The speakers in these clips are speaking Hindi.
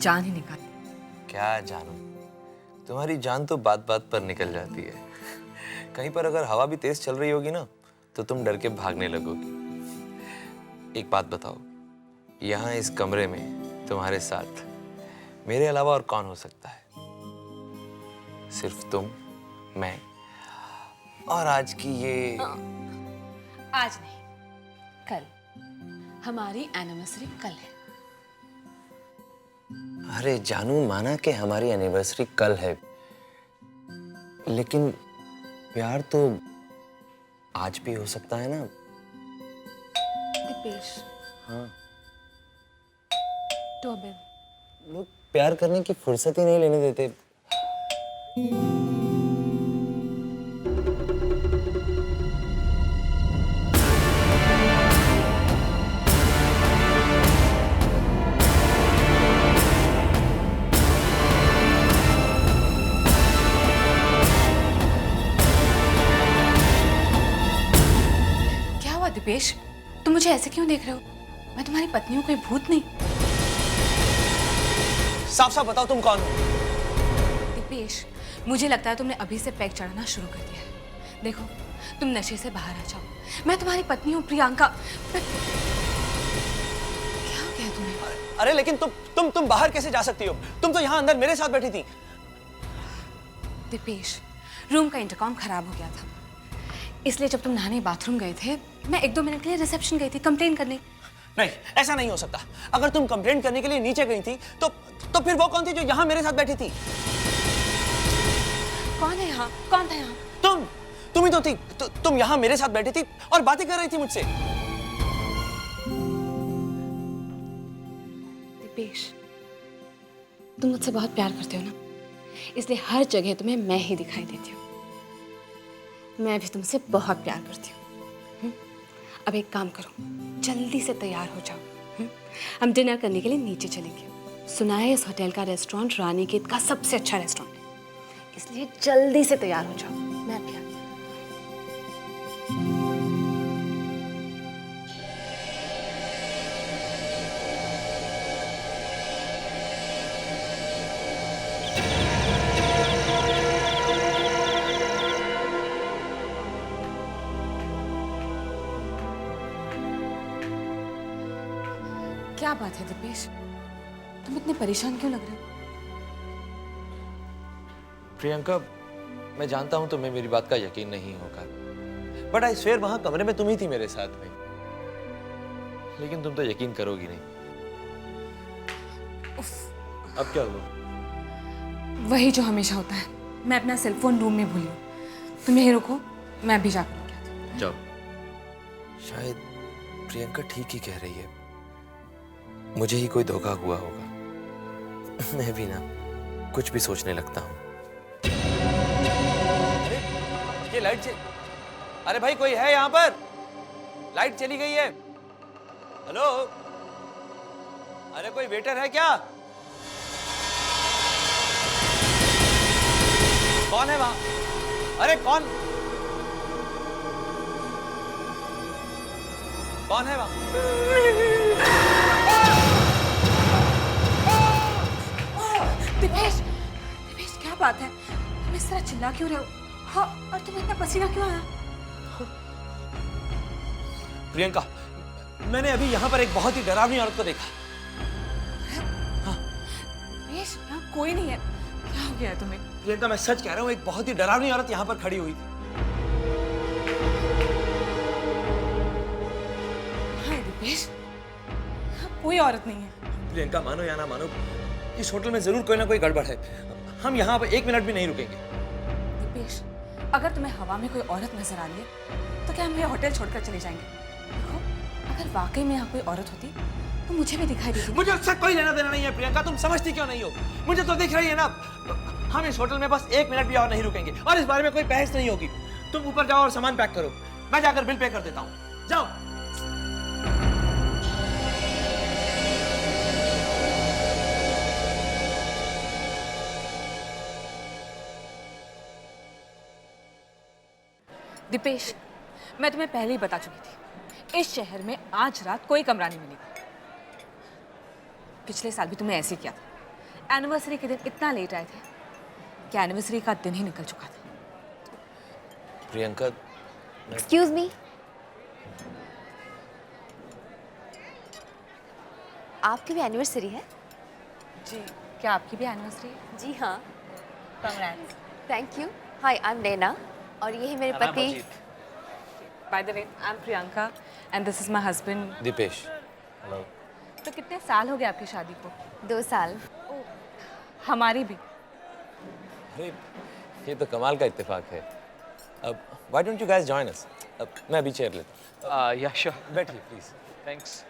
जान ही निकाल दी। क्या जानू, तुम्हारी जान तो बात बात पर निकल जाती है। कहीं पर अगर हवा भी तेज चल रही होगी ना तो तुम डर के भागने लगोगी। एक बात बताओ, यहाँ इस कमरे में तुम्हारे साथ मेरे अलावा और कौन हो सकता है? सिर्फ तुम, मैं और आज की ये आज नहीं, कल। हमारी एनिवर्सरी कल है। अरे जानू, माना कि हमारी एनिवर्सरी कल है, लेकिन प्यार तो आज भी हो सकता है ना? दीपेश, हाँ, तो अबे लोग प्यार करने की फुर्सत ही नहीं लेने देते। क्या हुआ दीपेश? तुम मुझे ऐसे क्यों देख रहे हो? मैं तुम्हारी पत्नी हूँ, कोई भूत नहीं। साफ साफ बताओ तुम कौन हो? दीपेश, मुझे लगता है तुमने अभी से पैक चढ़ाना शुरू कर दिया है। देखो, तुम नशे से बाहर आ जाओ। मैं तुम्हारी पत्नी हूँ प्रियंका। क्या हो गया तुम्हें? अरे लेकिन तुम बाहर कैसे जा सकती हो? तुम तो यहाँ अंदर मेरे साथ बैठी थी। दीपेश, रूम का इंटरकॉम खराब हो गया था, इसलिए जब तुम नहाने बाथरूम गए थे, मैं 1-2 मिनट के लिए रिसेप्शन गई थी कंप्लेन करने। नहीं, ऐसा नहीं हो सकता। अगर तुम कंप्लेंट करने के लिए नीचे गई थी तो फिर वो कौन थी जो यहाँ मेरे साथ बैठी थी? कौन है यहाँ? कौन था यहाँ? तुम ही तो थी। तुम यहाँ मेरे साथ बैठी थी और बातें कर रही थी मुझसे। दीपेश, तुम मुझसे बहुत प्यार करते हो ना, इसलिए हर जगह तुम्हें मैं ही दिखाई देती हूँ। मैं भी तुमसे बहुत प्यार करती हूँ। अब एक काम करो, जल्दी से तैयार हो जाओ। हम डिनर करने के लिए नीचे चलेंगे। सुना है इस होटल का रेस्टोरेंट रानीखेत का सबसे अच्छा रेस्टोरेंट है, इसलिए जल्दी से तैयार हो जाओ। मैं भी आती हूँ। क्या बात है दीपेश, तुम इतने परेशान क्यों लग रहे हो? प्रियंका, मैं जानता हूं तुम्हें मेरी बात का यकीन नहीं होगा, बट आई स्वेयर वहां कमरे में तुम ही थी मेरे साथ में। लेकिन तुम तो यकीन करोगी नहीं। अब क्या हुआ? वही जो हमेशा होता है, मैं अपना सेलफोन रूम में भूली हूँ। तुम यहीं रुको, मैं भी जाकर लेके आती हूँ। जाओ। शायद प्रियंका ठीक ही कह रही है, मुझे ही कोई धोखा हुआ होगा। मैं भी ना कुछ भी सोचने लगता हूँ। अरे ये लाइट अरे भाई, कोई है यहाँ पर? लाइट चली गई है। हेलो, अरे कोई वेटर है क्या? कौन है वहां? अरे कौन है वहां? दीपेश, दीपेश क्या बात है? तुम इस तरह चिल्ला क्यों रहे हो? हाँ, और तुम्हें इतना पसीना क्यों आया? प्रियंका, मैंने अभी यहाँ पर एक बहुत ही डरावनी औरत को देखा। दीपेश, यहाँ कोई नहीं है। क्या हो गया है तुम्हें? प्रियंका, मैं सच कह रहा हूँ, एक बहुत ही डरावनी औरत यहाँ पर खड़ी हुई थी। हाँ दीपेश, यहाँ कोई औरत नहीं है। प्रियंका, मानो या ना मानो, इस होटल में जरूर कोई ना कोई गड़बड़ है। हम यहाँ पर 1 मिनट भी नहीं रुकेंगे। दीपेश, अगर तुम्हें हवा में कोई औरत नजर आ रही है तो क्या हम ये होटल छोड़कर चले जाएंगे? देखो, अगर वाकई में यहाँ कोई औरत होती तो मुझे भी दिखाई देती। मुझे उससे कोई लेना देना नहीं है प्रियंका, तुम समझती क्यों नहीं हो? मुझे तो दिख रही है ना। हम इस होटल में बस 1 मिनट भी और नहीं रुकेंगे और इस बारे में कोई बहस नहीं होगी। तुम ऊपर जाओ और सामान पैक करो, मैं जाकर बिल पे कर देता हूँ। जाओ। दीपेश, मैं तुम्हें पहले ही बता चुकी थी, इस शहर में आज रात कोई कमरा नहीं मिलेगा। पिछले साल भी तुमने ऐसे किया था। एनिवर्सरी के दिन इतना लेट आए थे कि एनिवर्सरी का दिन ही निकल चुका था। प्रियंका, एक्सक्यूज मी, आपकी भी एनिवर्सरी है? जी, क्या आपकी भी एनिवर्सरी है? जी हाँ। Congrats. Thank you. Hi, I am Naina और ये है मेरे पति। By the way, I am Priyanka and this is my husband Deepesh. Hello. तो कितने साल हो गए आपकी शादी को? 2 साल। हमारी भी। अरे ये तो कमाल का इत्तेफाक है। अब why don't you guys join us? अब मैं अभी चेयर लेता हूँ। या श्योर। बैठिए please. Thanks.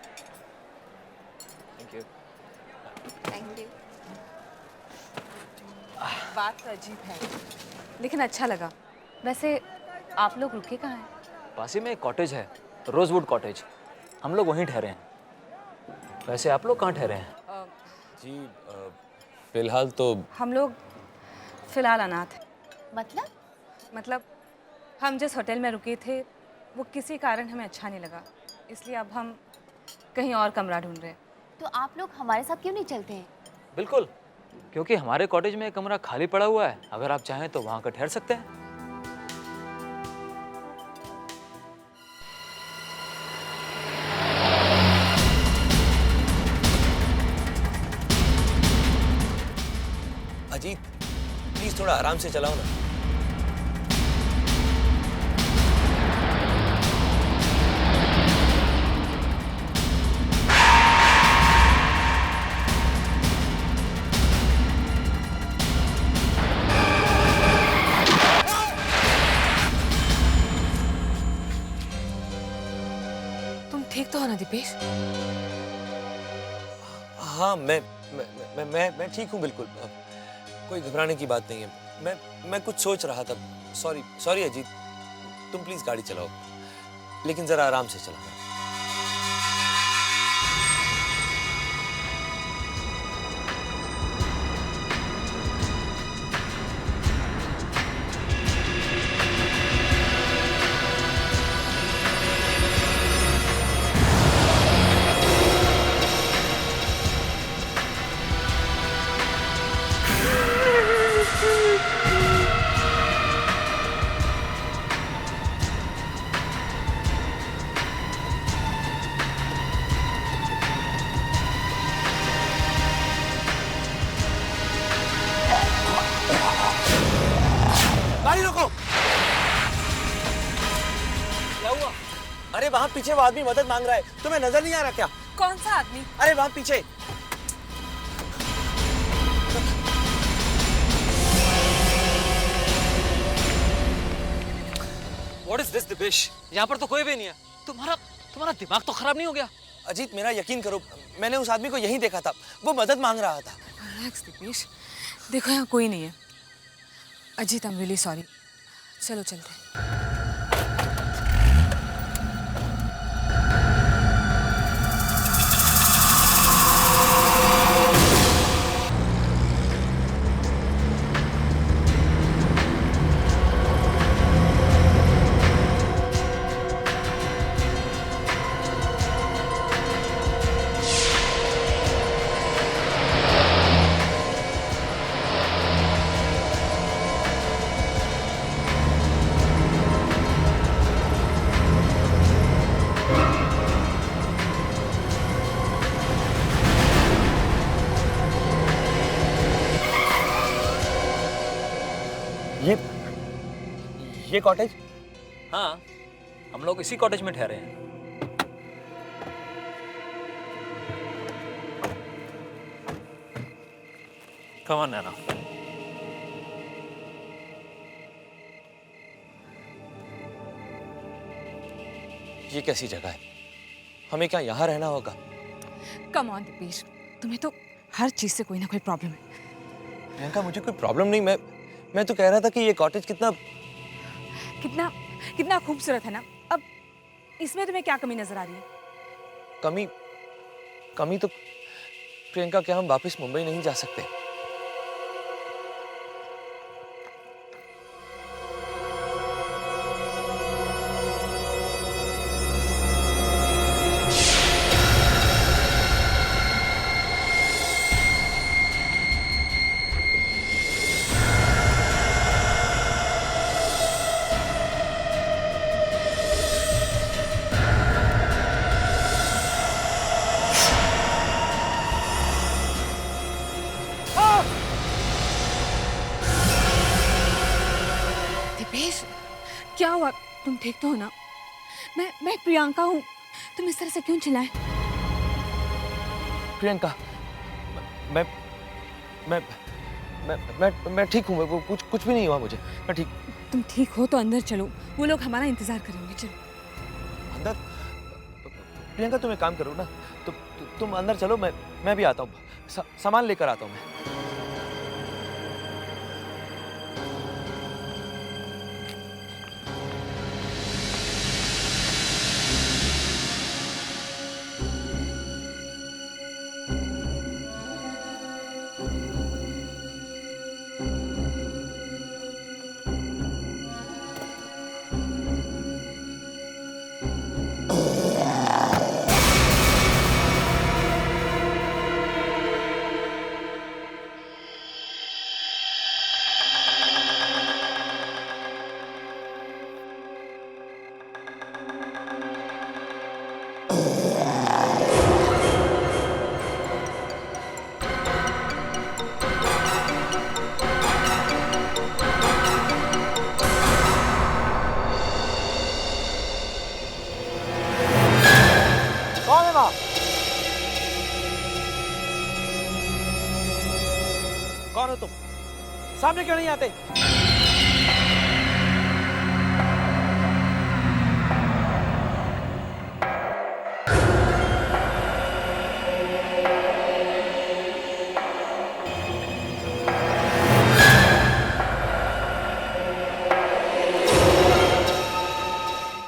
Thank you. Thank you. बात तो अजीब है, लेकिन अच्छा लगा। वैसे आप लोग रुके कहाँ हैं? पास ही में एक कॉटेज है, रोजवुड कॉटेज। हम लोग वहीं ठहरे हैं। वैसे आप लोग कहाँ ठहरे हैं? जी फिलहाल तो हम लोग फिलहाल अनाथ हैं। मतलब हम जिस होटल में रुके थे वो किसी कारण हमें अच्छा नहीं लगा, इसलिए अब हम कहीं और कमरा ढूंढ रहे हैं। तो आप लोग हमारे साथ क्यों नहीं चलते हैं? बिल्कुल, क्योंकि हमारे कॉटेज में एक कमरा खाली पड़ा हुआ है। अगर आप चाहें तो वहाँ का ठहर सकते हैं। अजीत प्लीज थोड़ा आराम से चलाओ ना। तुम ठीक तो हो ना दीपेश? हाँ मैं ठीक हूँ बिल्कुल। कोई घबराने की बात नहीं है। मैं कुछ सोच रहा था। सॉरी अजीत, तुम प्लीज गाड़ी चलाओ, लेकिन जरा आराम से चलाना। गाड़ी रोको। क्या हुआ? अरे वहाँ पीछे वो आदमी मदद मांग रहा है, तुम्हें नजर नहीं आ रहा क्या? कौन सा आदमी? अरे वहाँ पीछे। What is this, Dipesh? यहाँ पर तो कोई भी नहीं है। तुम्हारा दिमाग तो खराब नहीं हो गया? अजीत मेरा यकीन करो, मैंने उस आदमी को यहीं देखा था, वो मदद मांग रहा था। रिलैक्स दीपेश, देखो यहाँ कोई नहीं है। Ajit, I am really sorry. चलो चलते हैं। ये कॉटेज? हाँ, हम लोग इसी कॉटेज में ठहरे हैं। Come on, नैना। ये कैसी जगह है? हमें क्या यहाँ रहना होगा? कम ऑन दीपेश, तुम्हें तो हर चीज से कोई ना कोई प्रॉब्लम है। प्रियंका मुझे कोई प्रॉब्लम नहीं, मैं तो कह रहा था कि ये कॉटेज कितना कितना खूबसूरत है ना। अब इसमें तुम्हें क्या कमी नजर आ रही है? कमी तो प्रियंका, क्या हम वापस मुंबई नहीं जा सकते? क्या हुआ? तुम ठीक तो हो ना? मैं प्रियंका हूँ। तुम इस तरह से क्यों चिल्लाए? प्रियंका, मैं मैं मैं ठीक हूँ। वो कुछ भी नहीं हुआ मुझे, मैं ठीक। तुम ठीक हो तो अंदर चलो, वो लोग हमारा इंतजार करेंगे। चलो अंदर? प्रियंका तुम एक काम करो ना, तुम अंदर चलो, मैं भी आता हूँ, सामान लेकर आता हूँ मैं। कौन है वहां? कौन हो तुम? सामने क्यों नहीं आते?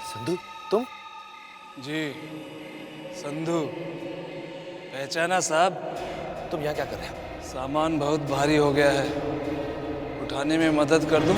संधू, तुम? जी संधू, पहचाना साहब? तुम यहाँ क्या कर रहे हो? सामान बहुत भारी हो गया है, उठाने में मदद कर दूं?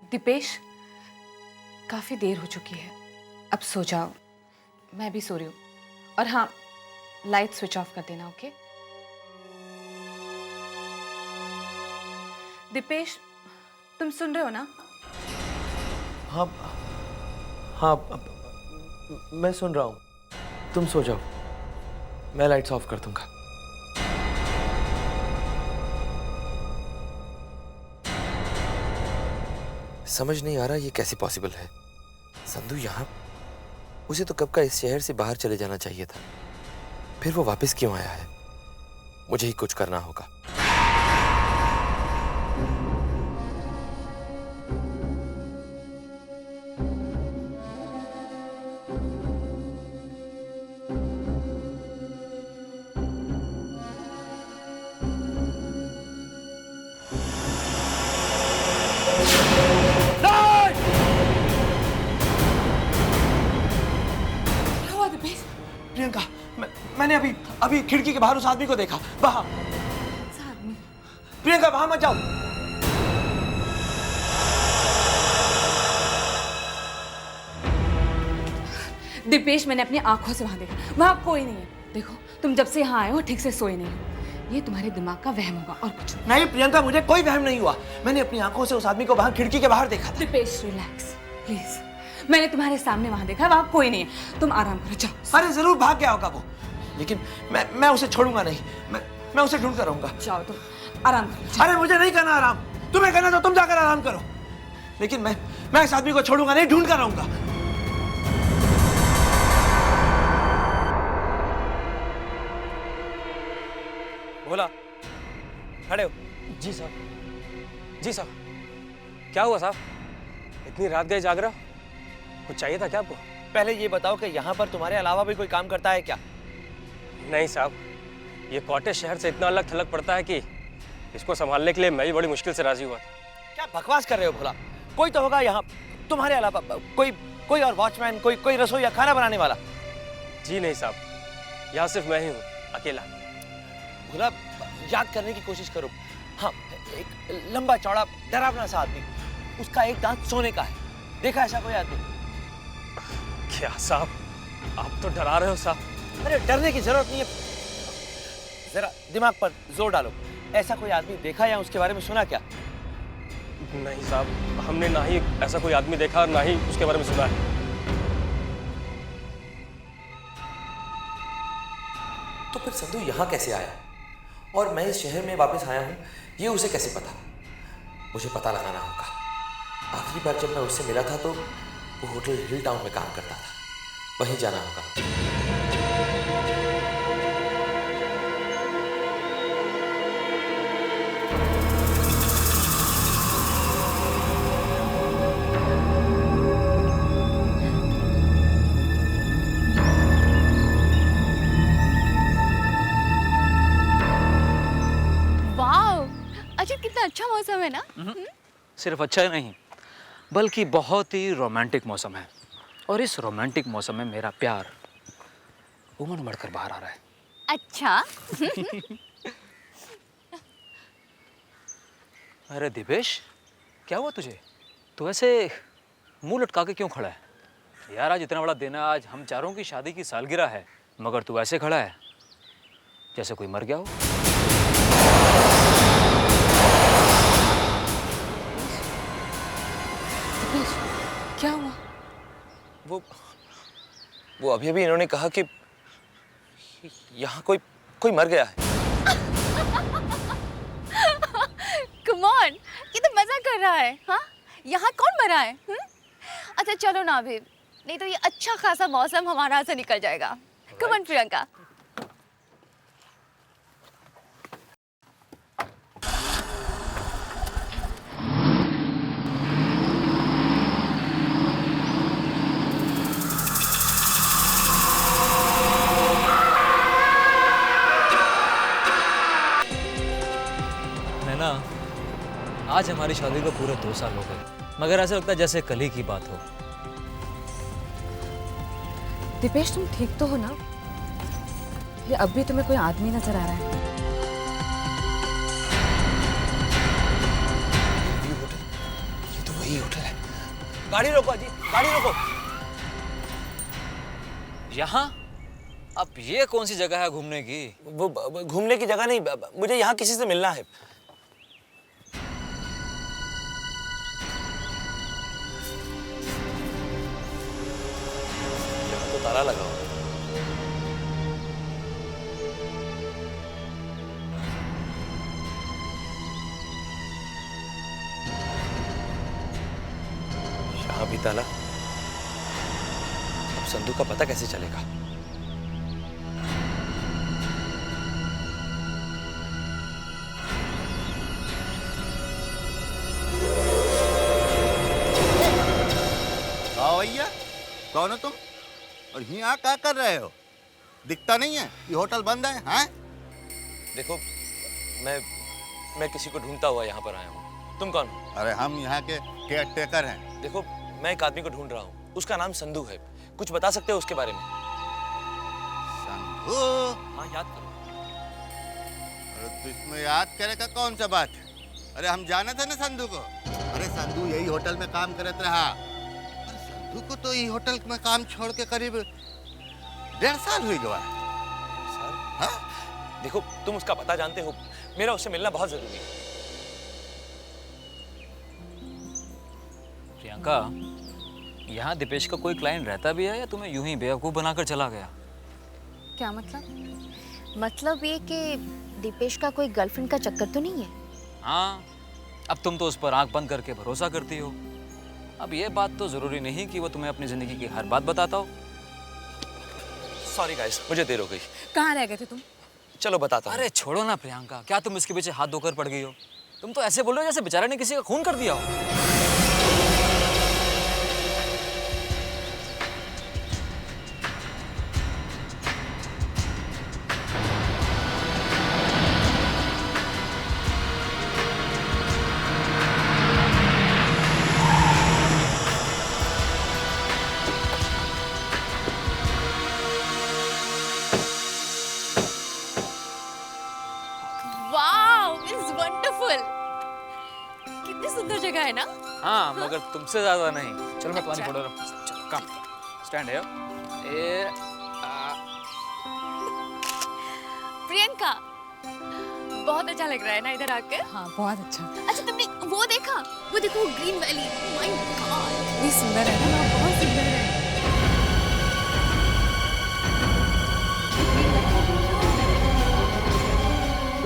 दीपेश, काफी देर हो चुकी है, अब सो जाओ। मैं भी सो रही हूँ। और हाँ, लाइट स्विच ऑफ कर देना, ओके? दीपेश, तुम सुन रहे हो ना? हाँ हाँ, मैं सुन रहा हूँ। तुम सो जाओ, मैं लाइट्स ऑफ कर दूंगा। समझ नहीं आ रहा ये कैसे पॉसिबल है। संधू यहाँ, उसे तो कब का इस शहर से बाहर चले जाना चाहिए था, फिर वो वापस क्यों आया है? मुझे ही कुछ करना होगा। क्या हुआ दीपेश? प्रियंका, मैंने अभी खिड़की के बाहर उस आदमी को देखा, वहां। कौन-सा आदमी? प्रियंका, वहां मत जाओ। दीपेश, मैंने अपनी आंखों से वहां देखा, वहां कोई नहीं है। देखो, तुम जब से यहाँ आए हो ठीक से सोए नहीं हो। ये तुम्हारे दिमाग का वहम होगा और कुछ नहीं। नहीं प्रियंका, मुझे कोई वहम नहीं हुआ। मैंने अपनी आंखों से उस आदमी को वहां खिड़की के बाहर देखा था। Deepesh, relax please. मैंने तुम्हारे सामने वहां देखा, वहां कोई नहीं है। तुम आराम करो, जाओ। अरे जरूर भाग गया होगा वो, लेकिन मैं उसे छोड़ूंगा नहीं। मैं उसे ढूंढ कर रहूंगा। जाओ, तुम आराम करो, जाओ। अरे मुझे नहीं करना आराम, तुम्हें करना तो तुम जाकर आराम करो, लेकिन मैं इस आदमी को छोड़ूंगा नहीं, ढूंढ कर रहूंगा। बोला, खड़े हो। जी साहब, जी साहब। क्या हुआ साहब, इतनी रात गए जाग रहे हो? कुछ चाहिए था क्या आपको? पहले ये बताओ कि यहाँ पर तुम्हारे अलावा भी कोई काम करता है क्या? नहीं साहब, ये कॉटेज शहर से इतना अलग थलग पड़ता है कि इसको संभालने के लिए मैं भी बड़ी मुश्किल से राजी हुआ था। क्या बकवास कर रहे हो भोला? कोई तो होगा यहाँ तुम्हारे अलावा, कोई और वॉचमैन, कोई रसोई या खाना बनाने वाला। जी नहीं साहब, यहाँ सिर्फ मैं ही हूँ, अकेला। भोला, याद करने की कोशिश करो। हाँ, एक लंबा चौड़ा डरावना सा आदमी, उसका एक दांत सोने का है। देखा ऐसा कोई आदमी? क्या साहब, आप तो डरा रहे हो साहब। अरे डरने की जरूरत नहीं है, जरा दिमाग पर जोर डालो। ऐसा कोई आदमी देखा या उसके बारे में सुना क्या? नहीं साहब, हमने ना ही ऐसा कोई आदमी देखा और ना ही उसके बारे में सुना है। तो फिर संधू यहाँ कैसे आया और मैं इस शहर में वापस आया हूँ, ये उसे कैसे पता? मुझे पता लगाना होगा। आखिरी बार जब मैं उससे मिला था तो वो होटल हिल टाउन में काम करता था, वहीं जाना होगा। वाओ, अच्छा कितना अच्छा मौसम है ना। सिर्फ अच्छा ही नहीं बल्कि बहुत ही रोमांटिक मौसम है। और इस रोमांटिक मौसम में मेरा प्यार उमड़ उमड़ कर बाहर आ रहा है। अच्छा। अरे दिपेश, क्या हुआ तुझे? तू ऐसे मुंह लटका के क्यों खड़ा है? यार आज इतना बड़ा दिन है, आज हम चारों की शादी की सालगिरह है, मगर तू ऐसे खड़ा है जैसे कोई मर गया हो। क्या हुआ? वो अभी अभी इन्होंने कहा कि यहाँ कोई कोई मर गया है। कम ऑन, ये तो मजा कर रहा है। हाँ, यहाँ कौन मरा है? अच्छा चलो ना अभी, नहीं तो ये अच्छा खासा मौसम हमारा से निकल जाएगा। Come on Priyanka. नैना, आज हमारी शादी को पूरे 2 साल हो गए, मगर ऐसा लगता है जैसे कल ही की बात हो। दीपेश, तुम ठीक तो हो ना? ये अब भी तुम्हें कोई आदमी नजर आ रहा है? ये तो वही होटल है। गाड़ी रोको अजी, गाड़ी रोको। यहाँ अब ये कौन सी जगह है घूमने की? वो घूमने की जगह नहीं, मुझे यहाँ किसी से मिलना है। यहाँ तो ताला लगा हुआ है। यहाँ भी ताला। अब संधू का पता कैसे चलेगा? आओ भैया, कौन हो तुम और यहाँ क्या कर रहे हो? दिखता नहीं है, ये होटल बंद है। हैं? देखो, मैं किसी को ढूंढता हुआ यहाँ पर आया हूँ। तुम कौन हो? अरे हम यहाँ के केयर टेकर हैं। देखो, मैं एक आदमी को ढूंढ रहा हूँ, उसका नाम संधू है। कुछ बता सकते हो उसके बारे में? संधू? हाँ, याद करो। अरे तो इसमें याद करे का कौन सा बात है? अरे हम जाने थे ना संधू को। अरे संधू यही होटल में काम करत रहा। अरे संधू को तो यही होटल में काम छोड़ के करीब 1.5 साल हुई गवा। सर, हाँ? देखो, तुम उसका पता जानते हो, मेरा उससे मिलना बहुत जरूरी है। प्रियंका, यहाँ दिपेश का कोई क्लाइंट रहता भी है या तुम्हें यूं ही बेवकूफ बनाकर चला गया? क्या मतलब? मतलब ये कि दीपेश का कोई गर्लफ्रेंड का चक्कर तो नहीं है? हाँ, अब तुम तो उस पर आंख बंद करके भरोसा करती हो। अब ये बात तो जरूरी नहीं कि वो तुम्हें अपनी जिंदगी की हर बात बताता हो। सॉरी गाइस, मुझे देर हो गई। कहाँ रह गए थे तुम? चलो बताता हूँ। अरे छोड़ो ना प्रियंका, क्या तुम इसके पीछे हाथ धोकर पड़ गई हो? तुम तो ऐसे बोल रहे हो जैसे बेचारे ने किसी का खून कर दिया हो। Wow, it's wonderful. ब्यूटीफुल। कितनी सुंदर जगह है ना। हाँ मगर तुमसे ज्यादा नहीं। चलो मैं तुम्हारी फोटो रखता हूँ। चलो कम स्टैंड है। प्रियंका, बहुत अच्छा लग रहा है ना इधर आके। हाँ बहुत अच्छा, अच्छा तुमने वो देखा, वो देखो ग्रीन वैली। माय गॉड, कितनी सुंदर है ना, बहुत सुंदर है।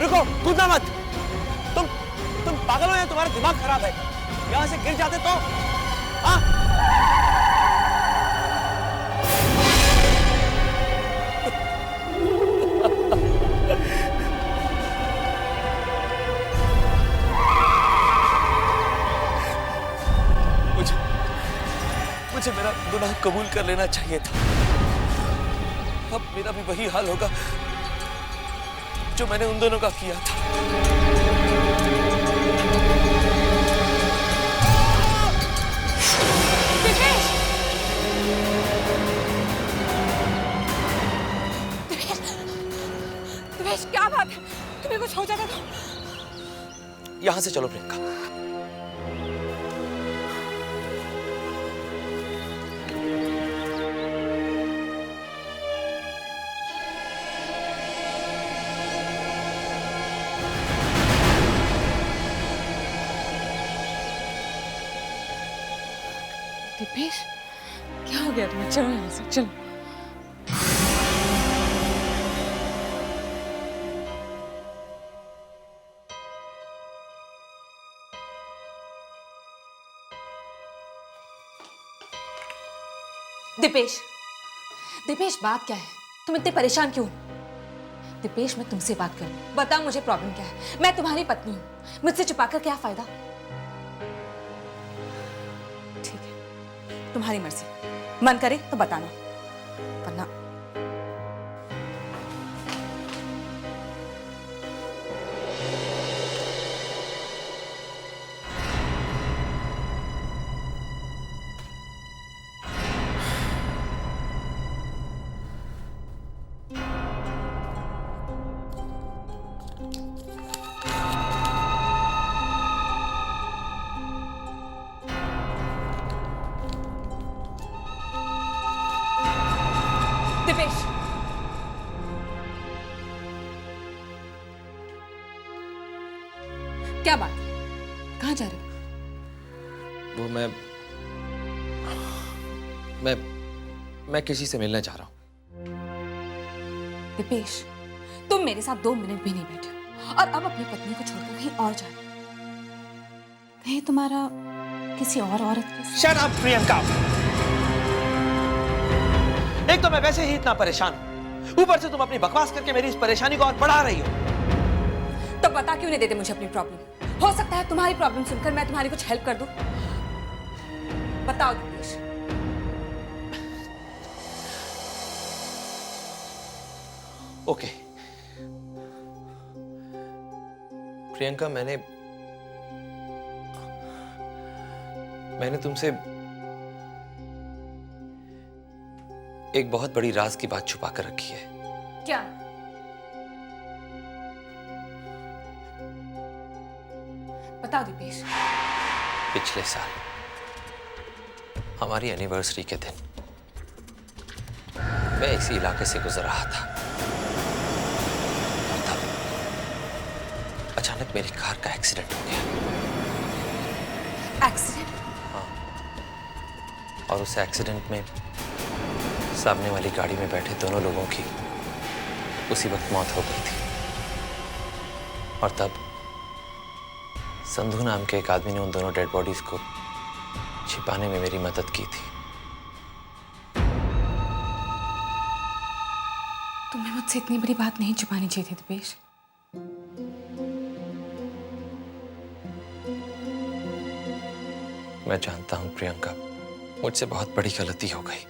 रुको, कूदना मत। तुम पागल हो या तुम्हारा दिमाग खराब है? यहाँ से गिर जाते तो? हाँ? मुझे मेरा गुनाह कबूल कर लेना चाहिए था। अब मेरा भी वही हाल होगा जो मैंने उन दोनों का किया था। दिपेश, क्या बात है? तुम्हें कुछ हो जाता था? यहां से चलो प्रियंका। दिपेश, क्या हो गया तुम्हें? चलो यहाँ से, चलो। दिपेश, दिपेश बात क्या है? तुम इतने परेशान क्यों? दिपेश, मैं तुमसे बात कर रही हूँ, बताओ मुझे प्रॉब्लम क्या है? मैं तुम्हारी पत्नी हूँ, मुझसे छुपाकर क्या फायदा? ठीक है, तुम्हारी मर्जी, मन करे तो बताना, वरना दिपेश, क्या बात? कहाँ जा रहे हो? वो मैं किसी से मिलना चाह रहा हूँ। दिपेश, तुम मेरे साथ 2 मिनट भी नहीं बैठे हो और अब अपनी पत्नी को छोड़कर कहीं और जा रहे हो। कहीं तुम्हारा किसी और औरत के साथ? Shut up Priyanka. एक तो मैं वैसे ही इतना परेशान हूं, ऊपर से तुम अपनी बकवास करके मेरी इस परेशानी को और बढ़ा रही हो। तो बता क्यों नहीं देते मुझे अपनी प्रॉब्लम? हो सकता है तुम्हारी प्रॉब्लम सुनकर मैं तुम्हारी कुछ हेल्प कर दूं। बताओ दिपेश। ओके प्रियंका, मैंने तुमसे एक बहुत बड़ी राज की बात छुपा कर रखी है। क्या? बताओ दिपेश। पिछले साल हमारी एनिवर्सरी के दिन मैं इसी इलाके से गुजर रहा था और तब अचानक मेरी कार का एक्सीडेंट हो गया। एक्सीडेंट? और उस एक्सीडेंट में सामने वाली गाड़ी में बैठे दोनों लोगों की उसी वक्त मौत हो गई थी। और तब संधू नाम के एक आदमी ने उन दोनों डेड बॉडीज को छिपाने में मेरी मदद की थी। तुम्हें मुझसे इतनी बड़ी बात नहीं छुपानी चाहिए थी दिपेश। मैं जानता हूं प्रियंका, मुझसे बहुत बड़ी गलती हो गई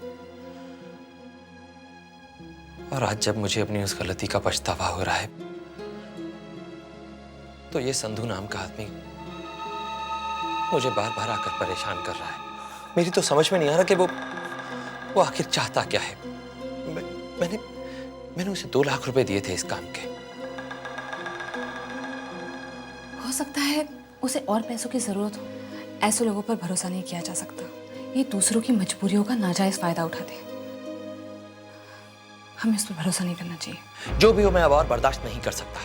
और आज जब मुझे अपनी उस गलती का पछतावा हो रहा है तो ये संधू नाम का आदमी मुझे बार बार आकर परेशान कर रहा है। मेरी तो समझ में नहीं आ रहा कि वो आखिर चाहता क्या है। मैंने उसे 2 लाख रुपए दिए थे इस काम के। हो हो सकता है उसे और पैसों की ज़रूरत हो। ऐसे लोगों पर भरोसा नहीं किया जा सकता। ये दूसरों की मजबूरियों का नाजायज़ फ़ायदा उठाते हैं। हमें उस पर भरोसा नहीं करना चाहिए। जो भी हो, मैं अब और बर्दाश्त नहीं कर सकता।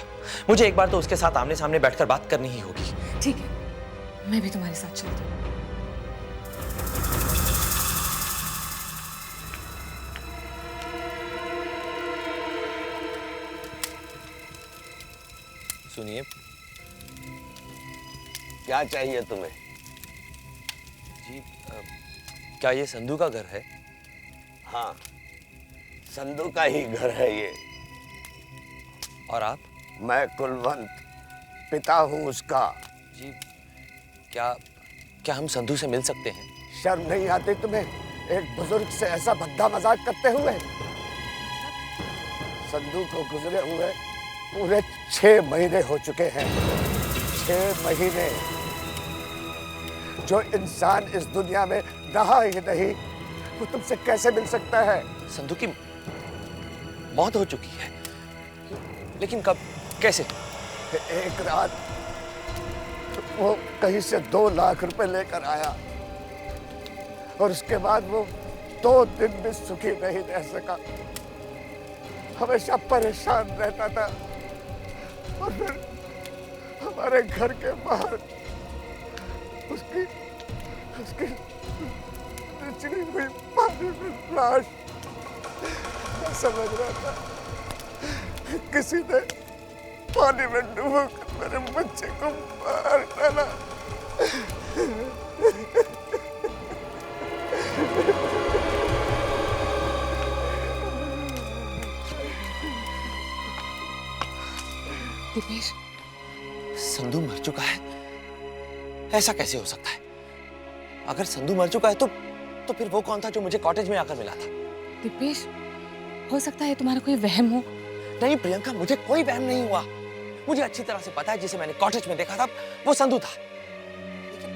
मुझे एक बार तो उसके साथ आमने सामने बैठकर बात करनी ही होगी। ठीक है, मैं भी तुम्हारे साथ चलती हूँ। सुनिए, क्या चाहिए तुम्हें? जी क्या ये संधू का घर है? हाँ, संधू का ही घर है ये। और आप? मैं कुलवंत, पिता हूँ उसका। जी क्या क्या हम संधू से मिल सकते हैं? शर्म नहीं आती तुम्हें एक बुजुर्ग से ऐसा भद्दा मजाक करते हुए? संधू को गुजरे हुए पूरे 6 महीने हो चुके हैं। 6 महीने। जो इंसान इस दुनिया में रहा ही नहीं, वो तुमसे कैसे मिल सकता है? संधू की मौत हो चुकी है, लेकिन कब, कैसे? एक रात वो कहीं से 2 लाख रुपए लेकर आया और उसके बाद वो 2 दिन भी सुखी नहीं रह सका। हमेशा परेशान रहता था और फिर हमारे घर के बाहर उसकी चिड़ी हुई पानी में लाश समझ रहा था। किसी ने पानी में डूबकर मेरे बच्चे को मार डाला। दीपेश, संधू मर चुका है? ऐसा कैसे हो सकता है? अगर संधू मर चुका है तो फिर वो कौन था जो मुझे कॉटेज में आकर मिला था? दीपेश, हो सकता है तुम्हारा कोई वहम हो। नहीं प्रियंका, मुझे कोई वहम नहीं हुआ। मुझे अच्छी तरह से पता है जिसे मैंने कॉटेज में देखा था वो संधू था। लेकिन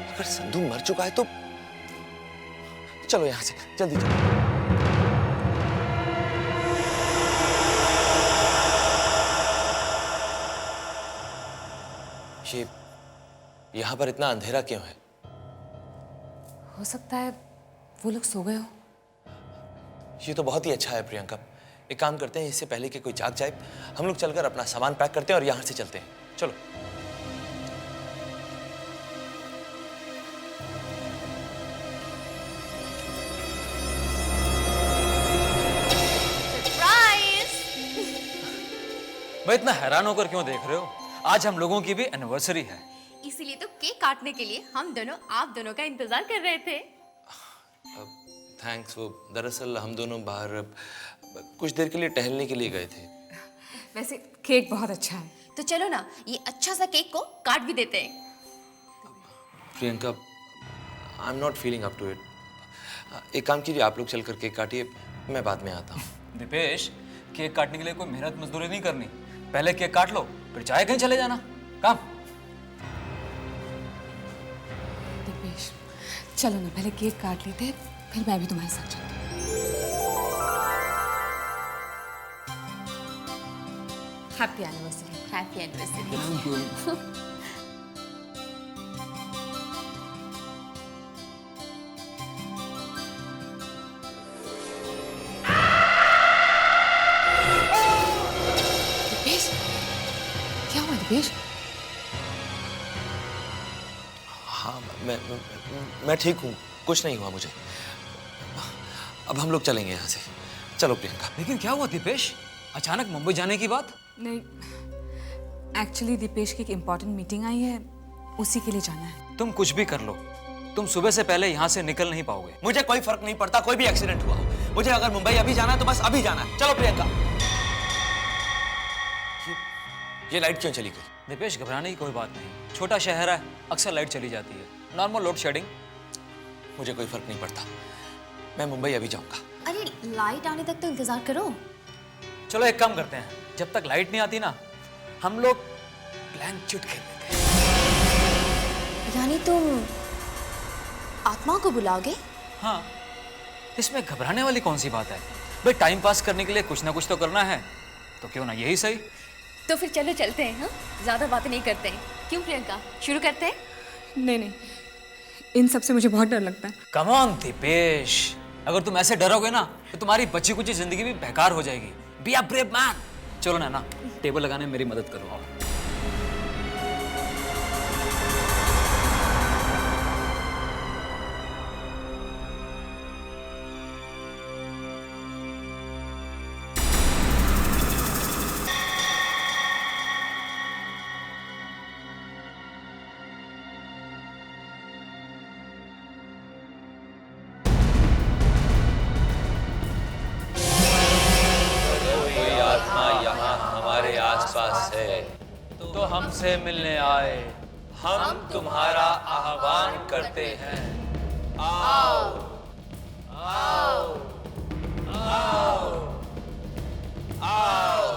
अगर संधू मर चुका है तो चलो यहां से जल्दी चलो। ये यहां पर इतना अंधेरा क्यों है? हो सकता है वो लोग सो गए हो। ये तो बहुत ही अच्छा है प्रियंका। एक काम करते हैं, इससे पहले कि कोई जाग जाए, हम लोग चलकर अपना सामान पैक करते हैं और यहां से चलते हैं। चलो। मैं इतना हैरान होकर क्यों देख रहे हो? आज हम लोगों की भी एनिवर्सरी है। इसीलिए तो केक काटने के लिए हम दोनों आप दोनों का इंतजार कर रहे थे। थैंक्स। वो दरअसल हम दोनों बाहर कुछ देर के लिए टहलने के लिए गए थे। वैसे केक बहुत अच्छा है। तो चलो ना, ये अच्छा सा केक को काट भी देते हैं। Priyanka, I am not feeling up to it. एक काम कीजिए, आप लोग चलकर केक काटिए, मैं बाद में आता हूँ। दीपेश, केक काटने के लिए कोई मेहनत मजदूरी नहीं करनी। पहले केक काट लो, फिर चाहे कहीं चले जाना। काम। दीपेश, चलो ना, पहले केक काट लेते हैं, फिर मैं भी तुम्हारे साथ चलती हूँ। Happy anniversary. Happy anniversary. Deepesh, क्या हुआ दीपेश? हाँ, मैं ठीक हूँ, कुछ नहीं हुआ मुझे। अब हम लोग चलेंगे यहाँ से। चलो प्रियंका। लेकिन क्या हुआ दीपेश? अचानक मुंबई जाने की बात? नहीं, एक्चुअली दीपेश की एक इम्पोर्टेंट मीटिंग आई है, उसी के लिए जाना है। तुम कुछ भी कर लो, तुम सुबह से पहले यहाँ से निकल नहीं पाओगे। मुझे कोई फर्क नहीं पड़ता, कोई भी एक्सीडेंट हुआ हो। मुझे अगर मुंबई अभी जाना है तो बस अभी जाना है। चलो प्रियंका। ये लाइट क्यों चली गई? दीपेश, घबराने की कोई बात नहीं। छोटा शहर है, अक्सर लाइट चली जाती है। Normal load shedding. मुझे कोई फर्क नहीं पड़ता, मैं मुंबई अभी जाऊंगा। अरे लाइट आने तक तो इंतजार करो। चलो एक काम करते हैं, जब तक लाइट नहीं आती ना, हम लोग ब्लैंक चिट खेल लेते हैं। यानी तुम आत्मा को बुलाओगे? हाँ, इसमें घबराने वाली कौन सी बात है? भाई टाइम पास करने के लिए कुछ ना कुछ तो करना है, तो क्यों ना यही सही। तो फिर चलो चलते हैं, हाँ? ज़्यादा बातें नहीं करते हैं। क्यों प्रियंका, शुरू करते हैं? नहीं नहीं, इन सब से मुझे बहुत डर लगता है। कम ऑन दीपेश, अगर तुम ऐसे डरोगे ना तो तुम्हारी बची कुची जिंदगी भी बेकार हो जाएगी। Be a brave man. चलो ना, टेबल लगाने में मेरी मदद करो। आओ। कोई आत्मा यहाँ हमारे आसपास है तो हमसे मिलने आए, हम तुम्हारा आह्वान करते हैं। आओ आओ आओ आओ।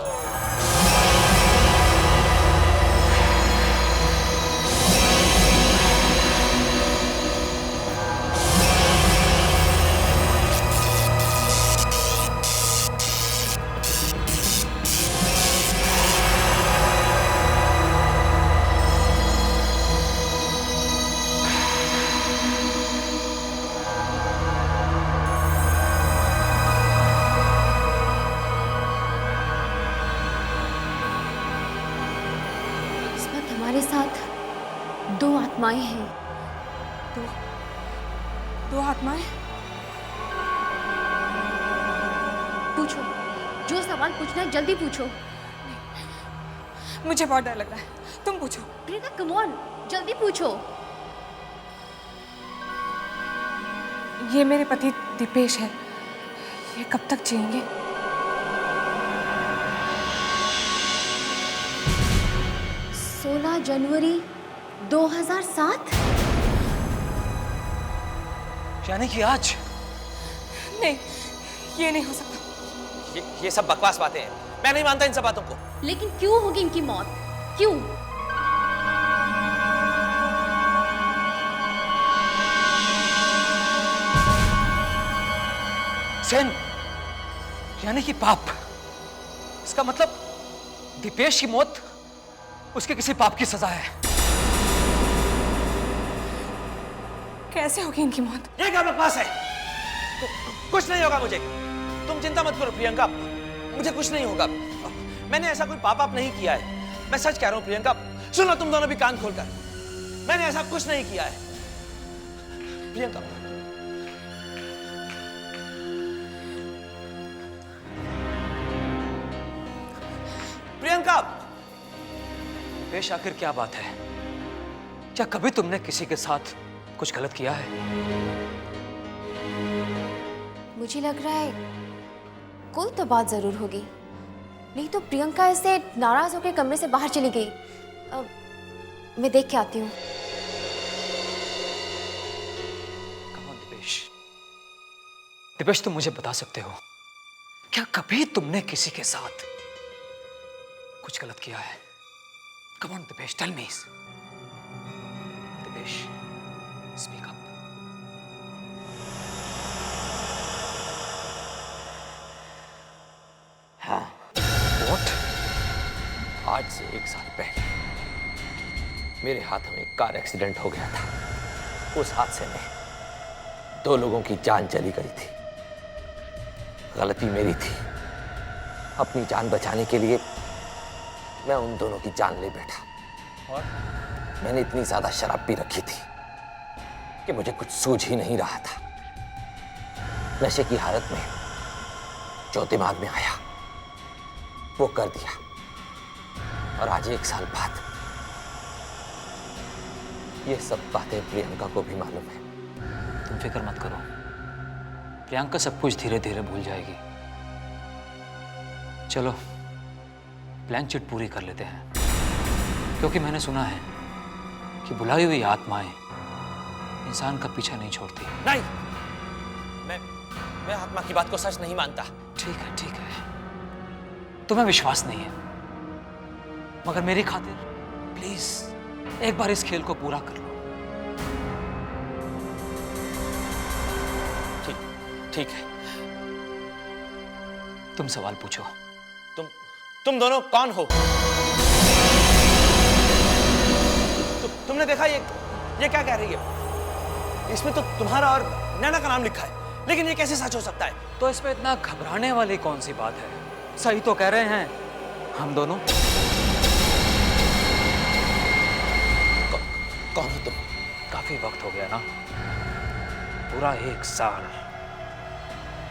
इस वक्त हमारे साथ 2 आत्माएं हैं। दो आत्माएं? पूछो, जो सवाल पूछना है जल्दी पूछो। मुझे बहुत डर लग रहा है, तुम पूछो। प्रियंका कम ऑन, जल्दी पूछो। ये मेरे पति दीपेश है, ये कब तक जिएंगे? जनवरी 2007। यानी कि आज? नहीं, ये नहीं हो सकता। ये सब बकवास बातें हैं, मैं नहीं मानता इन सब बातों को। लेकिन क्यों होगी इनकी मौत? क्यों? सेन, यानी कि पाप। इसका मतलब दीपेश की मौत उसके किसी पाप की सजा है। कैसे होगी इनकी मौत? ये क्या बकवास है? कुछ नहीं होगा मुझे, तुम चिंता मत करो प्रियंका, मुझे कुछ नहीं होगा। मैंने ऐसा कोई पाप नहीं किया है, मैं सच कह रहा हूं प्रियंका। सुनो तुम दोनों भी कान खोलकर, मैंने ऐसा कुछ नहीं किया है प्रियंका। प्रियंका, दीपेश आखिर क्या बात है? क्या कभी तुमने किसी के साथ कुछ गलत किया है? मुझे लग रहा है कोई तो बात जरूर होगी, नहीं तो प्रियंका ऐसे नाराज होकर कमरे से बाहर चली गई। मैं देख के आती हूँ। दीपेश, दीपेश तुम मुझे बता सकते हो, क्या कभी तुमने किसी के साथ कुछ गलत किया है? Come on, Dipesh, tell me. Dipesh, speak up. हाँ। What? आज से 1 साल पहले मेरे हाथों में एक कार एक्सीडेंट हो गया था। उस हादसे में 2 लोगों की जान चली गई थी। गलती मेरी थी। अपनी जान बचाने के लिए मैं उन दोनों की जान ले बैठा। और मैंने इतनी ज्यादा शराब पी रखी थी कि मुझे कुछ सूझ ही नहीं रहा था। नशे की हालत में जो दिमाग में आया वो कर दिया। और आज 1 साल बाद ये सब बातें प्रियंका को भी मालूम है। तुम फिक्र मत करो, प्रियंका सब कुछ धीरे धीरे भूल जाएगी। चलो प्लान चिट पूरी कर लेते हैं, क्योंकि मैंने सुना है कि बुलाई हुई आत्माएं इंसान का पीछा नहीं छोड़ती। नहीं, मैं आत्मा की बात को सच नहीं मानता। ठीक है, ठीक है, तुम्हें विश्वास नहीं है, मगर मेरी खातिर प्लीज एक बार इस खेल को पूरा कर लो। ठीक है। तुम सवाल पूछो। तुम दोनों कौन हो? तुमने देखा ये क्या कह रही है? इसमें तो तुम्हारा और नैना का नाम लिखा है, लेकिन ये कैसे सच हो सकता है? तो इसमें इतना घबराने वाली कौन सी बात है? सही तो कह रहे हैं हम दोनों। कौन हो तुम? काफी वक्त हो गया ना, पूरा 1 साल।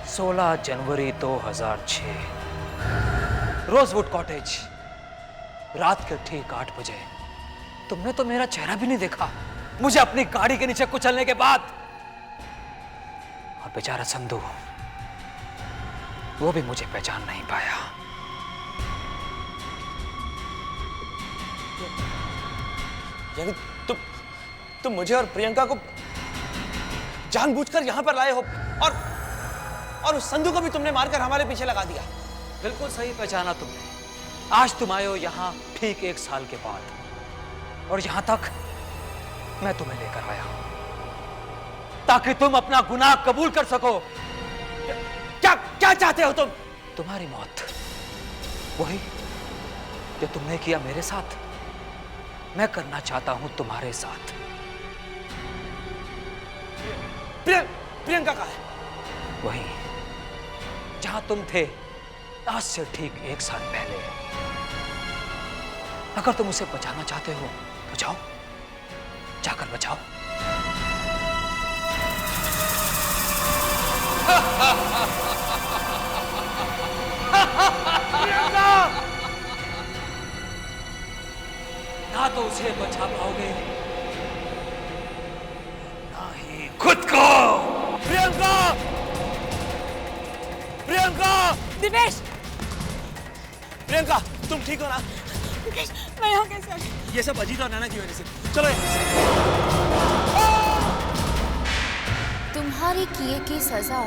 16 जनवरी 2006, रोजवुड कॉटेज, रात के ठीक 8 बजे। तुमने तो मेरा चेहरा भी नहीं देखा, मुझे अपनी गाड़ी के नीचे कुचलने के बाद। और बेचारा संधू, वो भी मुझे पहचान नहीं पाया। यानी तुम मुझे और प्रियंका को जानबूझकर यहां पर लाए हो, और उस संधू को भी तुमने मारकर हमारे पीछे लगा दिया। बिल्कुल सही पहचाना तुमने। आज तुम आए हो यहां ठीक 1 साल के बाद, और यहां तक मैं तुम्हें लेकर आया हूं ताकि तुम अपना गुनाह कबूल कर सको। क्या चाहते हो तुम? तुम्हारी मौत, वही जो तुमने किया मेरे साथ, मैं करना चाहता हूं तुम्हारे साथ। प्रियंका कहाँ है? वही जहां तुम थे आज से ठीक 1 साल पहले। अगर तुम उसे बचाना चाहते हो तो जाओ, जाकर बचाओ। ना तो उसे बचा पाओगे, ना ही खुद को। प्रियंका! प्रियंका! दिनेश! प्रियंका, तुम ठीक हो ना? मैं यहाँ कैसे आ गई? ये सब अजीत और नैना की वजह से। चलो यहाँ से। तुम्हारे किए की सजा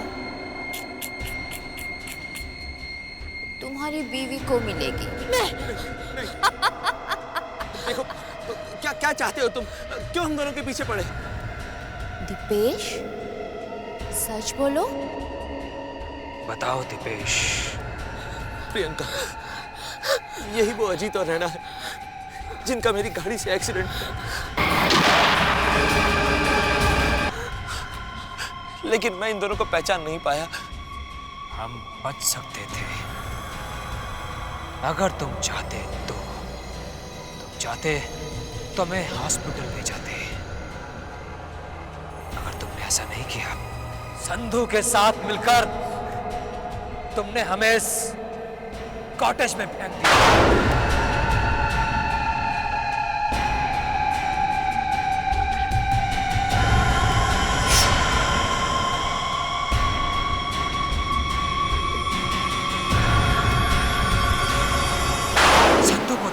तुम्हारी बीवी को मिलेगी। देखो, क्या चाहते हो तुम? क्यों हम दोनों के पीछे पड़े? दीपेश, सच बोलो। बताओ दीपेश। प्रियंका, यही वो अजीत और नैना है जिनका मेरी गाड़ी से एक्सीडेंट हुआ। लेकिन मैं इन दोनों को पहचान नहीं पाया। हम बच सकते थे अगर तुम चाहते तो। तुम चाहते तो मैं हॉस्पिटल ले जाते। अगर तुमने ऐसा नहीं किया, संधू के साथ मिलकर तुमने हमें इस कॉटेज में फेंक दिया।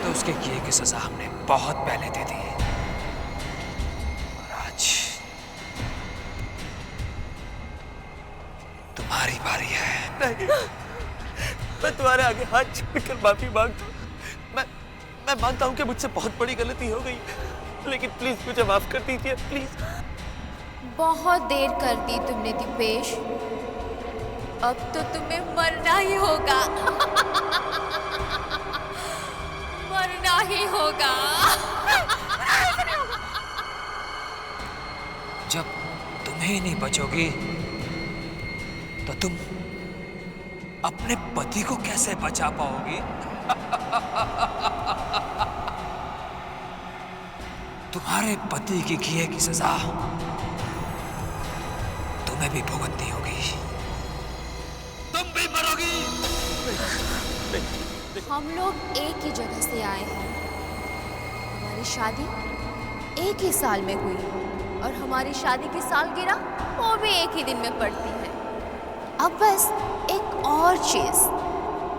उसके किए की सजा हमने बहुत पहले दे दी, और आज तुम्हारी बारी है। नहीं, मैं तुम्हारे आगे हाथ जोड़कर माफी मांगता हूँ। मैं मानता हूँ कि मुझसे बहुत बड़ी गलती हो गई, लेकिन प्लीज मुझे माफ कर दीजिए, प्लीज। बहुत देर कर दी तुमने दीपेश, अब तो तुम्हें मरना ही होगा। मरना ही होगा। जब तुम्हें नहीं बचोगी तो तुम अपने पति को कैसे बचा पाओगी? तुम्हारे पति की किए की सजा तुम्हें भी भुगतनी होगी। तुम भी मरोगी। हम लोग एक ही जगह से आए हैं। हमारी शादी एक ही साल में हुई, और हमारी शादी की सालगिरह वो भी एक ही दिन में पड़ती है। अब बस एक और चीज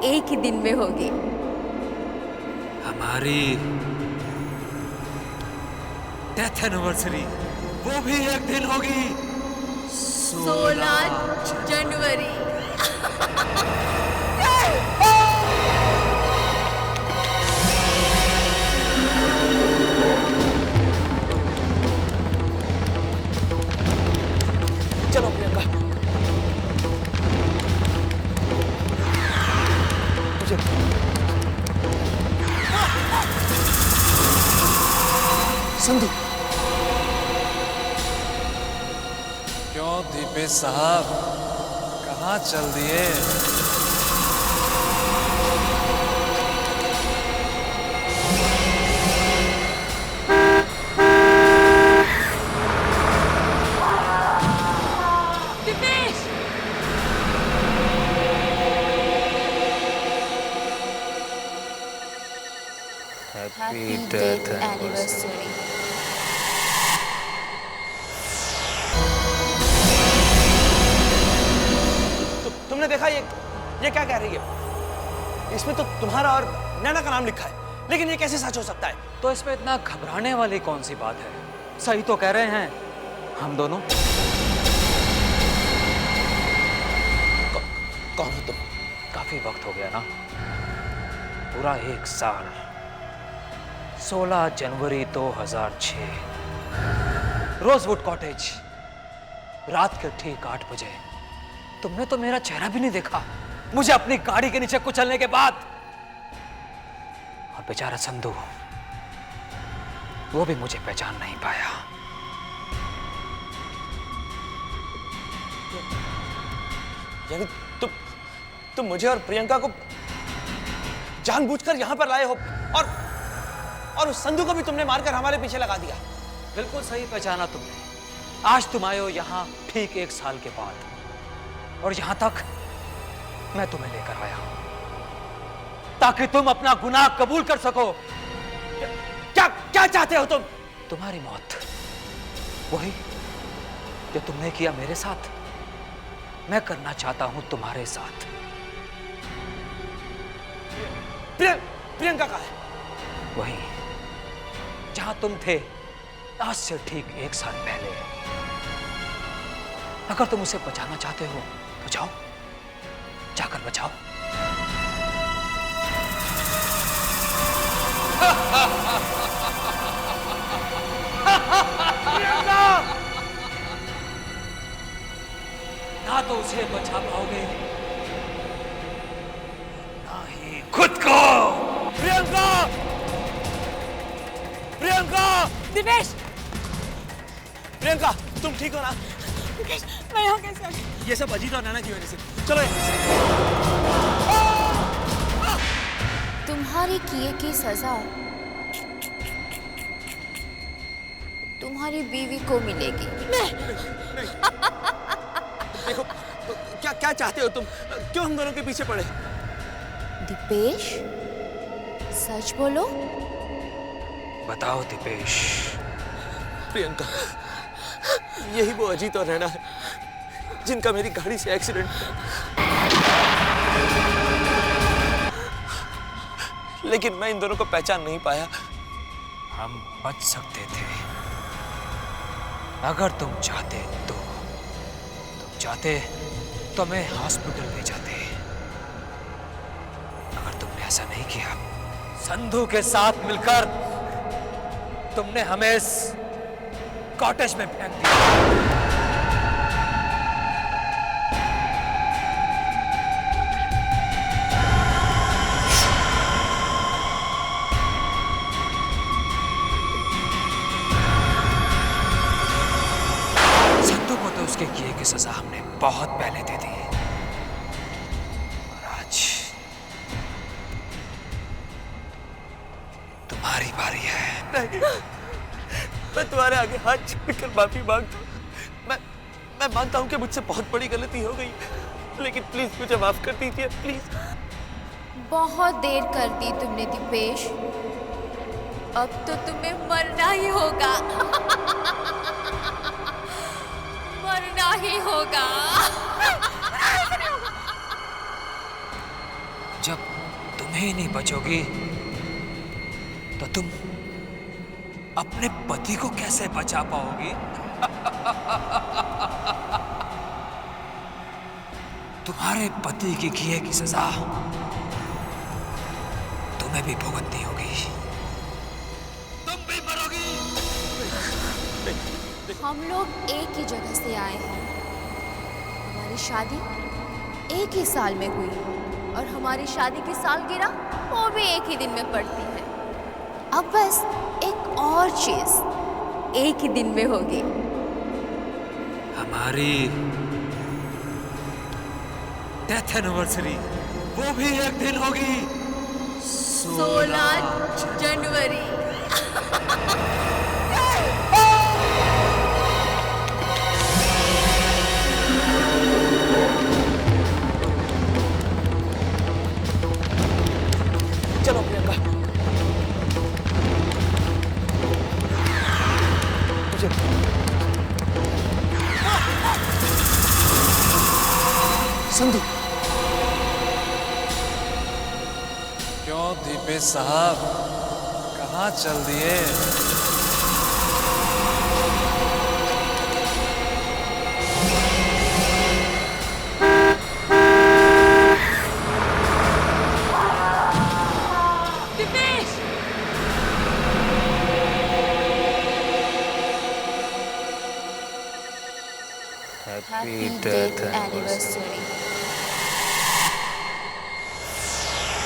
एक ही दिन में होगी। हमारी डेथ एनिवर्सरी वो भी एक दिन होगी। 16 जनवरी। चलो प्रियंका, मुझे संधू क्यों दीपेश साहब, कहाँ चल दिए? Happy death anniversary. तुमने देखा ये क्या कह रही है? इसमें तो तुम्हारा और नैना का नाम लिखा है, लेकिन ये कैसे सच हो सकता है? तो इसमें इतना घबराने वाली कौन सी बात है? सही तो कह रहे हैं हम दोनों। कौन हो तुम? काफी वक्त हो गया ना, पूरा 1 साल। 16 जनवरी 2006, रोजवुड कॉटेज, रात के ठीक 8 बजे। तुमने तो मेरा चेहरा भी नहीं देखा, मुझे अपनी गाड़ी के नीचे कुचलने के बाद। और बेचारा संधू, वो भी मुझे पहचान नहीं पाया। यानी तुम मुझे और प्रियंका को जानबूझकर यहां पर लाए हो, और उस संधू को भी तुमने मारकर हमारे पीछे लगा दिया। बिल्कुल सही पहचाना तुमने। आज तुम आए हो यहाँ ठीक 1 साल के बाद, और यहां तक मैं तुम्हें लेकर आया हूं ताकि तुम अपना गुनाह कबूल कर सको। क्या चाहते हो तुम? तुम्हारी मौत, वही जो तुमने किया मेरे साथ, मैं करना चाहता हूं तुम्हारे साथ। प्रियंका कहाँ है? वही जहां तुम थे आज से ठीक 1 साल पहले। अगर तुम उसे बचाना चाहते हो तो जाओ, जाकर बचाओ। ना तो उसे बचा पाओगे, ना ही खुद को। प्रियंका! प्रियंका! दिपेश, प्रियंका, तुम ठीक हो ना? मैं यहाँ कैसे आ गई? ये सब अजीत और नैना की वजह से। चलो यहाँ से। तुम्हारे किए की सजा तुम्हारी बीवी को मिलेगी। देखो, क्या चाहते हो तुम? क्यों हम दोनों के पीछे पड़े? दीपेश, सच बोलो। बताओ दीपेश। प्रियंका, यही वो अजीत और नैना है जिनका मेरी गाड़ी से एक्सीडेंट हुआ। लेकिन मैं इन दोनों को पहचान नहीं पाया। हम बच सकते थे अगर तुम चाहते तो। तुम चाहते तो मैं हॉस्पिटल ले जाते। अगर तुमने ऐसा नहीं किया, संधू के साथ मिलकर तुमने हमें इस कॉटेज में फेंक दिया। संधू को तो उसके किए की सजा हमने बहुत पहले दे दी, और आज तुम्हारी बारी है। नहीं, मैं तुम्हारे आगे हाथ जोड़कर माफी मांगता हूँ। मैं मानता हूँ कि मुझसे बहुत बड़ी गलती हो गई, लेकिन प्लीज मुझे माफ कर दीजिए, प्लीज। बहुत देर कर दी तुमने दीपेश, अब तो तुम्हें मरना ही होगा। मरना ही होगा। जब तुम्हें नहीं बचोगी तो तुम अपने पति को कैसे बचा पाओगी? तुम्हारे पति की किए की सजा तुम्हें भी भुगतनी होगी। तुम भी मरोगी। हम लोग एक ही जगह से आए हैं। हमारी शादी एक ही साल में हुई, और हमारी शादी की सालगिरह वो भी एक ही दिन में पड़ती है। अब बस एक और चीज एक ही दिन में होगी। हमारी डेथ एनिवर्सरी वो भी एक दिन होगी। 16 जनवरी। चलो प्रियंका, संधू, क्यों दीपेश साहब कहाँ चल दिए? Happy death anniversary.